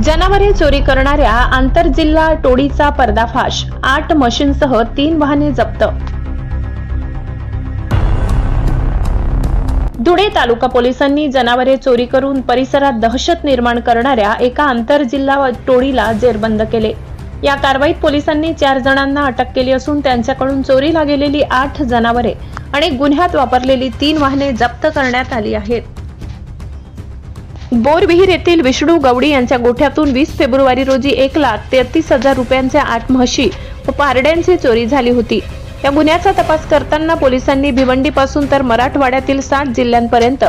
जनावरे चोरी करणाऱ्या आंतरजिल्हा टोळीचा पर्दाफाश, 8 मशीनसह 3 वाहने जप्त। धुळे तालुका पोलिसांनी जनावरे चोरी करून परिसरात दहशत निर्माण करणाऱ्या एका आंतरजिल्हा टोळीला जेरबंद केले। या कारवाईत पोलिसांनी 4 जणांना अटक केली असून त्यांच्याकडून चोरीला गेलेली 8 जनावरे आणि गुन्ह्यात वापरलेली 3 वाहने जप्त करण्यात आली आहेत। बोरविहीर येथील विष्णू गवडी यांच्या गोठ्यातून 20 फेब्रुवारी रोजी 1,33,000 रुपयांच्या 8 म्हशी व पारड्यांची चोरी झाली होती। या गुन्ह्याचा तपास करताना पोलिसांनी भिवंडीपासून तर मराठवाड्यातील 7 जिल्ह्यांपर्यंत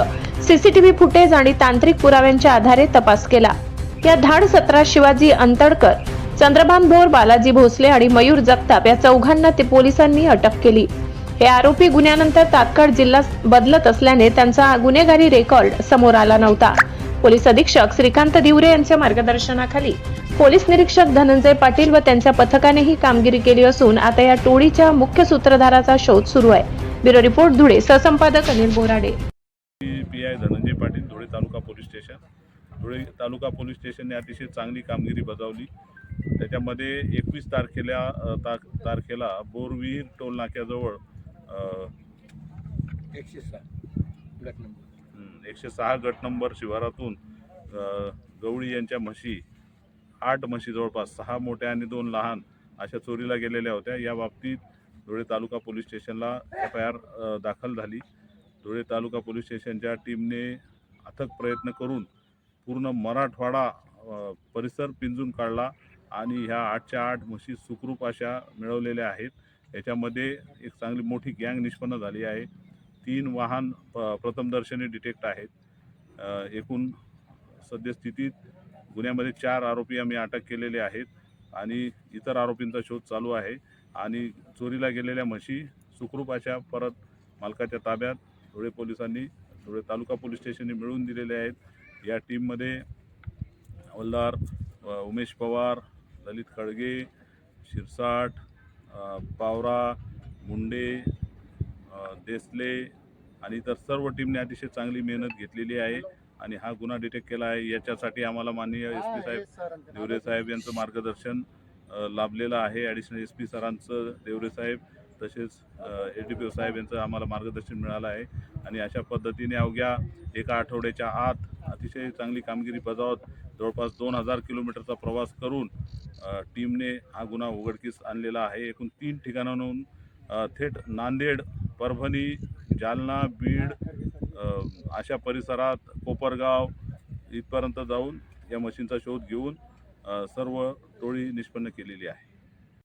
सीसीटीव्ही फुटेज आणि तांत्रिक पुराव्यांच्या आधारे तपास केला। या धाड 17 शिवाजी अंतडकर, चंद्रभान भोर, बालाजी भोसले आणि मयूर जगताप या 4घांना ते पोलिसांनी अटक केली। हे आरोपी गुन्ह्यानंतर तात्काळ जिल्हा बदलत असल्याने त्यांचा गुन्हेगारी रेकॉर्ड समोर आला नव्हता। पोलीस अधीक्षक श्रीकांत दिवरे यांच्या मार्गदर्शनाखाली पोलीस निरीक्षक धनंजय पाटील व त्यांच्या पथकाने ही कामगिरी केली असून आता या टोळीच्या मुख्य सूत्रधाराचा शोध सुरू आहे। Bureau report, Dhule. सहसंपादक Anil Borade. PI Dhananjay Patil, Dhule taluka police station. Dhule taluka police स्टेशनने अतिशय चांगली कामगिरी बजावली। त्याच्यामध्ये 21 तारखेला बोरविहीर टोल नाक्याजवळ 106 गट नंबर शिवारातून गवळी यांच्या म्हशी, 8 म्हशी, जवळपास 6 मोठ्या आणि 2 लहान अशा चोरीला गेलेल्या होत्या। या बाबतीत धुळे तालुका पोलीस स्टेशनला FIR दाखल झाली। धुळे तालुका पोलीस स्टेशनच्या टीमने अथक प्रयत्न करून पूर्ण मराठवाडा परिसर पिंजून काढला आणि ह्या 8च्या 8 म्हशी सुखरूप अशा मिळवलेल्या आहेत। याच्यामध्ये एक चांगली मोठी गँग निष्पन्न झाली आहे। 3 वाहन प्रथमदर्शनी डिटेक्ट आहेत। एकूण सद्यस्थितीत गुन्ह्यामध्ये 4 आरोपी आम्ही अटक केलेले आहेत आणि इतर आरोपींचा शोध चालू आहे आणि चोरीला गेलेल्या म्हशी सुखरूप अशा परत मालकाच्या ताब्यात धुळे पोलिसांनी, धुळे तालुका पोलीस स्टेशनने मिळवून दिलेले आहेत। या टीममध्ये हवालदार उमेश पवार, ललित खळगे, शिरसाट, पावरा, मुंडे, देसले आणि इतर सर्व टीमने अतिशय चांगली मेहनत घेतलेली आहे आणि हा गुन्हा डिटेक्ट केला आहे। याच्यासाठी आम्हाला माननीय SP साहेब देवरे साहेब यांचं मार्गदर्शन लाभलेलं आहे। ॲडिशनल SP सरांचं, देवरे साहेब तसेच ADPO साहेब यांचं आम्हाला मार्गदर्शन मिळालं आहे आणि अशा पद्धतीने अवघ्या एका आठवड्याच्या आत अतिशय चांगली कामगिरी बजावत जवळपास 2000 किलोमीटरचा प्रवास करून टीमने हा गुन्हा उघडकीस आणलेला आहे। एकूण 3 ठिकाणांहून थेट नांदेड, परभणी, जालना, बीड अशा परिसरात, कोपरगाव इथपर्यंत जाऊन या मशीनचा शोध घेऊन सर्व टोळी निष्पन्न केलेली आहे।